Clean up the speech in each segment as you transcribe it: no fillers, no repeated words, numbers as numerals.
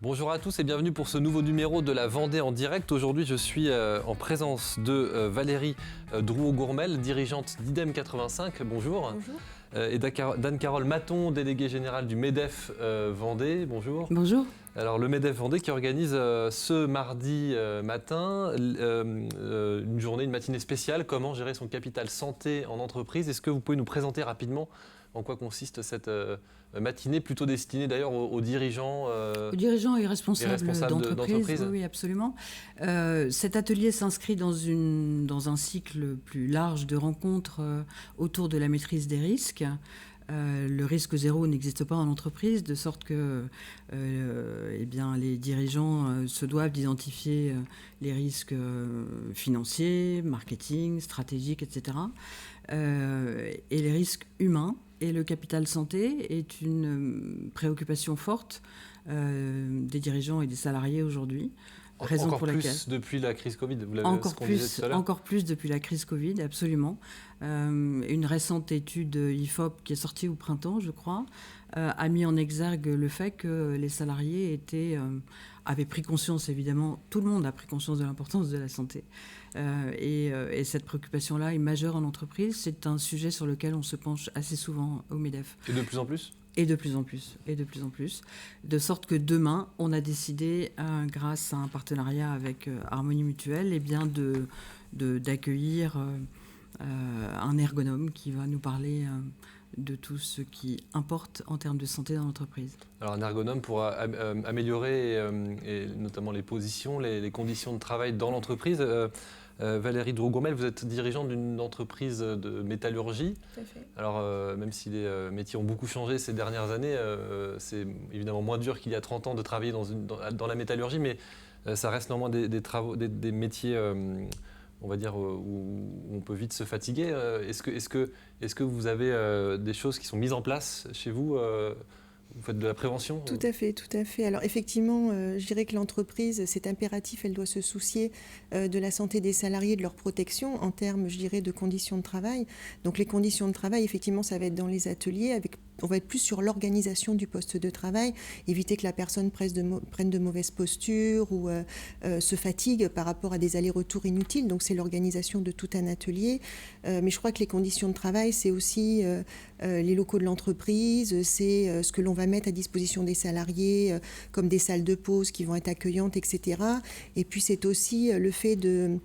Bonjour à tous et bienvenue pour ce nouveau numéro de la Vendée en direct. Aujourd'hui, je suis en présence de Valérie Drouot-Gourmel, dirigeante d'IDEM 85. Bonjour. Bonjour. Et d'Anne-Carole Maton, déléguée générale du MEDEF Vendée. Bonjour. Bonjour. Alors le MEDEF Vendée qui organise ce mardi matin une journée, une matinée spéciale, comment gérer son capital santé en entreprise. Est-ce que vous pouvez nous présenter rapidement en quoi consiste cette matinée, plutôt destinée d'ailleurs aux dirigeants Aux dirigeants et responsables d'entreprise. Oui, absolument. Cet atelier s'inscrit dans un cycle plus large de rencontres autour de la maîtrise des risques. Le risque zéro n'existe pas en entreprise, de sorte que les dirigeants se doivent d'identifier les risques financiers, marketing, stratégiques, etc. Et les risques humains. Et le capital santé est une préoccupation forte des dirigeants et des salariés aujourd'hui. Raison encore pour laquelle, plus depuis la crise Covid, vous l'avez encore plus depuis la crise Covid, absolument. Une récente étude IFOP qui est sortie au printemps, je crois, a mis en exergue le fait que les salariés avaient pris conscience, évidemment, tout le monde a pris conscience de l'importance de la santé. Et cette préoccupation-là est majeure en entreprise. C'est un sujet sur lequel on se penche assez souvent au MEDEF. Et de plus en plus ? Et de plus en plus, de sorte que demain, on a décidé, grâce à un partenariat avec Harmonie Mutuelle, d'accueillir un ergonome qui va nous parler de tout ce qui importe en termes de santé dans l'entreprise. Alors un ergonome pour améliorer et notamment les positions, les conditions de travail dans l'entreprise. Valérie Drouot-Gourmel, vous êtes dirigeante d'une entreprise de métallurgie. Tout à fait. Alors même si les métiers ont beaucoup changé ces dernières années, c'est évidemment moins dur qu'il y a 30 ans de travailler dans la métallurgie, mais ça reste néanmoins des métiers, on va dire, où on peut vite se fatiguer. Est-ce que vous avez des choses qui sont mises en place chez vous ? Vous faites de la prévention ? Tout à fait, tout à fait. Alors effectivement, je dirais que l'entreprise, c'est impératif, elle doit se soucier de la santé des salariés, de leur protection en termes, je dirais, de conditions de travail. Donc les conditions de travail, effectivement, ça va être dans les ateliers, on va être plus sur l'organisation du poste de travail, éviter que la personne prenne de mauvaises postures ou se fatigue par rapport à des allers-retours inutiles. Donc c'est l'organisation de tout un atelier. Mais je crois que les conditions de travail, c'est aussi les locaux de l'entreprise, c'est ce que l'on va mettre à disposition des salariés, comme des salles de pause qui vont être accueillantes, etc. Et puis c'est aussi le fait de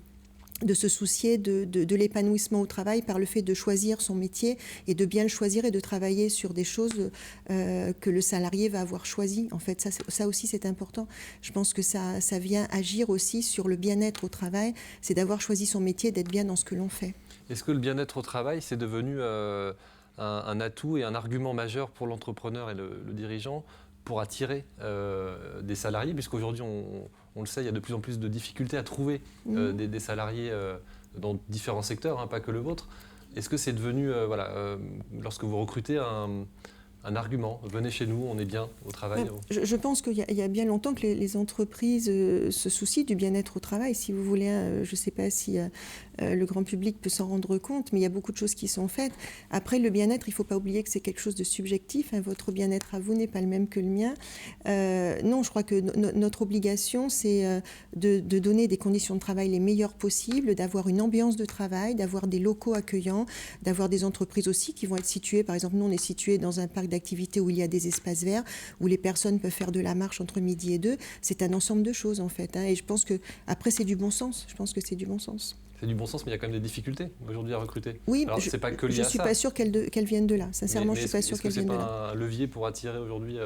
se soucier de l'épanouissement au travail par le fait de choisir son métier et de bien le choisir et de travailler sur des choses que le salarié va avoir choisies. En fait, ça aussi, c'est important. Je pense que ça vient agir aussi sur le bien-être au travail. C'est d'avoir choisi son métier, d'être bien dans ce que l'on fait. Est-ce que le bien-être au travail, c'est devenu un atout et un argument majeur pour l'entrepreneur et le dirigeant pour attirer des salariés, puisqu'aujourd'hui, on le sait, il y a de plus en plus de difficultés à trouver des salariés dans différents secteurs, pas que le vôtre. Est-ce que c'est devenu, lorsque vous recrutez, un argument ? Venez chez nous, on est bien au travail. Je pense qu'il y a bien longtemps que les entreprises se soucient du bien-être au travail. Si vous voulez, je ne sais pas si le grand public peut s'en rendre compte, mais il y a beaucoup de choses qui sont faites. Après, le bien-être, il ne faut pas oublier que c'est quelque chose de subjectif. Votre bien-être à vous n'est pas le même que le mien. Non, je crois que notre obligation, c'est de donner des conditions de travail les meilleures possibles, d'avoir une ambiance de travail, d'avoir des locaux accueillants, d'avoir des entreprises aussi qui vont être situées. Par exemple, nous, on est situé dans un parc d'activités où il y a des espaces verts, où les personnes peuvent faire de la marche entre midi et 2. C'est un ensemble de choses, en fait. Et je pense que, après, c'est du bon sens. Je pense que c'est du bon sens. C'est du bon sens, mais il y a quand même des difficultés aujourd'hui à recruter. Oui, alors c'est pas que lié à ça. Je ne suis pas sûre qu'elles viennent de là. Sincèrement, je ne suis pas sûre qu'elles viennent de là. Est-ce que c'est pas un levier pour attirer aujourd'hui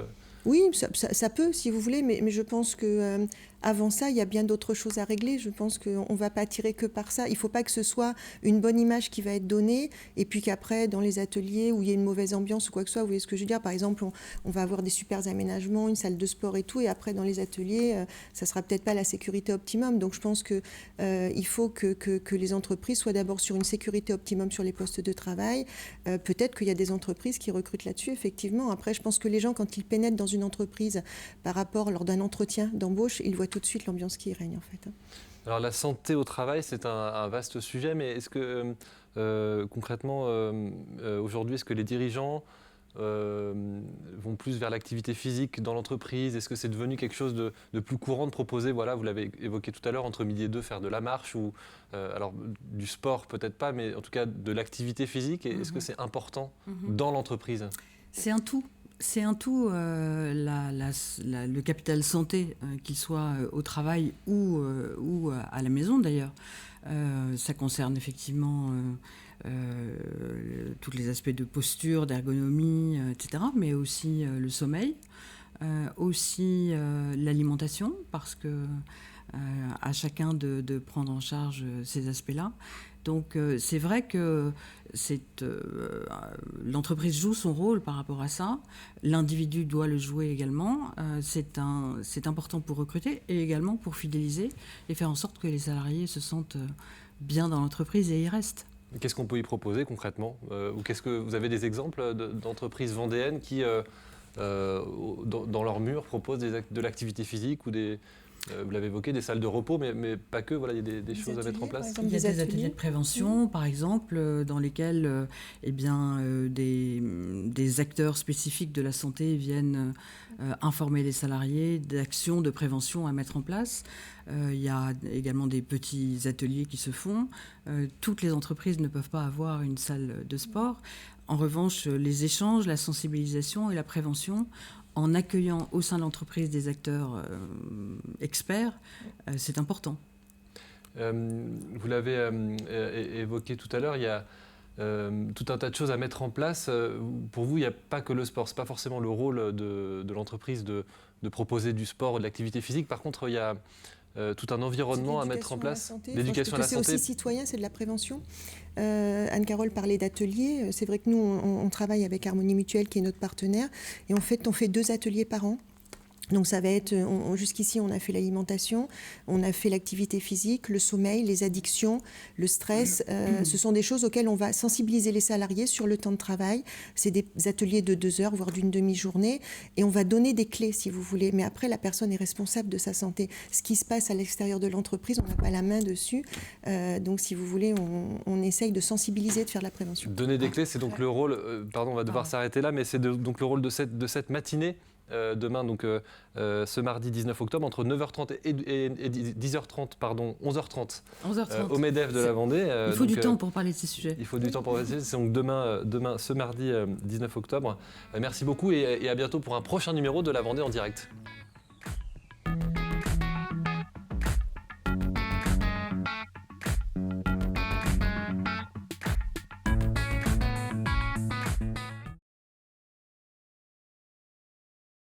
Oui, ça peut, si vous voulez, mais je pense que avant ça, il y a bien d'autres choses à régler. Je pense qu'on ne va pas attirer que par ça. Il ne faut pas que ce soit une bonne image qui va être donnée et puis qu'après, dans les ateliers où il y a une mauvaise ambiance ou quoi que ce soit, vous voyez ce que je veux dire ? Par exemple, on va avoir des super aménagements, une salle de sport et tout, et après, dans les ateliers, ça ne sera peut-être pas la sécurité optimum. Donc, je pense qu'il faut que les entreprises soient d'abord sur une sécurité optimum sur les postes de travail. Peut-être qu'il y a des entreprises qui recrutent là-dessus, effectivement. Après, je pense que les gens, quand ils pénètrent dans une entreprise par rapport lors d'un entretien d'embauche, ils voient tout de suite l'ambiance qui y règne en fait. Alors la santé au travail, c'est un vaste sujet, mais est-ce que concrètement, aujourd'hui, est-ce que les dirigeants vont plus vers l'activité physique dans l'entreprise? Est-ce que c'est devenu quelque chose de plus courant de proposer, voilà, vous l'avez évoqué tout à l'heure, entre midi et 2, faire de la marche ou alors du sport peut-être pas, mais en tout cas de l'activité physique? Et est-ce que c'est important dans l'entreprise? C'est un tout. C'est un tout, le capital santé, qu'il soit au travail ou à la maison d'ailleurs. Ça concerne effectivement tous les aspects de posture, d'ergonomie, etc., mais aussi le sommeil, aussi l'alimentation, parce que à chacun de prendre en charge ces aspects-là. Donc c'est vrai que l'entreprise joue son rôle par rapport à ça. L'individu doit le jouer également. C'est important pour recruter et également pour fidéliser et faire en sorte que les salariés se sentent bien dans l'entreprise et y restent. Qu'est-ce qu'on peut y proposer concrètement? Ou qu'est-ce que vous avez des exemples d'entreprises vendéennes qui, dans leurs murs, proposent de l'activité physique ou des... vous l'avez évoqué, des salles de repos, mais pas que, voilà, il y a des choses à mettre en place. Il y a des ateliers de prévention, par exemple, dans lesquels des acteurs spécifiques de la santé viennent informer les salariés d'actions de prévention à mettre en place. Il y a également des petits ateliers qui se font. Toutes les entreprises ne peuvent pas avoir une salle de sport. En revanche, les échanges, la sensibilisation et la prévention, en accueillant au sein de l'entreprise des acteurs experts, c'est important. Vous l'avez évoqué tout à l'heure, il y a tout un tas de choses à mettre en place. Pour vous, il n'y a pas que le sport. Ce n'est pas forcément le rôle de l'entreprise de proposer du sport ou de l'activité physique. Par contre, il y a tout un environnement à mettre en place. L'éducation à la santé. C'est aussi citoyen, c'est de la prévention. Anne-Carole parlait d'ateliers. C'est vrai que nous, on travaille avec Harmonie Mutuelle, qui est notre partenaire. Et en fait, on fait 2 ateliers par an. Donc ça va être, jusqu'ici on a fait l'alimentation, on a fait l'activité physique, le sommeil, les addictions, le stress. Ce sont des choses auxquelles on va sensibiliser les salariés sur le temps de travail. C'est des ateliers de 2 heures, voire d'une demi-journée. Et on va donner des clés, si vous voulez. Mais après, la personne est responsable de sa santé. Ce qui se passe à l'extérieur de l'entreprise, on n'a pas la main dessus. Donc si vous voulez, on essaye de sensibiliser, de faire de la prévention. Donner des clés, c'est donc le rôle, pardon, on va devoir s'arrêter là, mais c'est donc le rôle de cette matinée. Demain, donc ce mardi 19 octobre, entre 9h30 et 10h30, pardon, 11h30, au MEDEF de la Vendée. Il faut du temps pour parler de ces sujets. Il faut du temps pour parler de ces sujets. C'est donc demain, ce mardi 19 octobre. Merci beaucoup et à bientôt pour un prochain numéro de La Vendée en direct.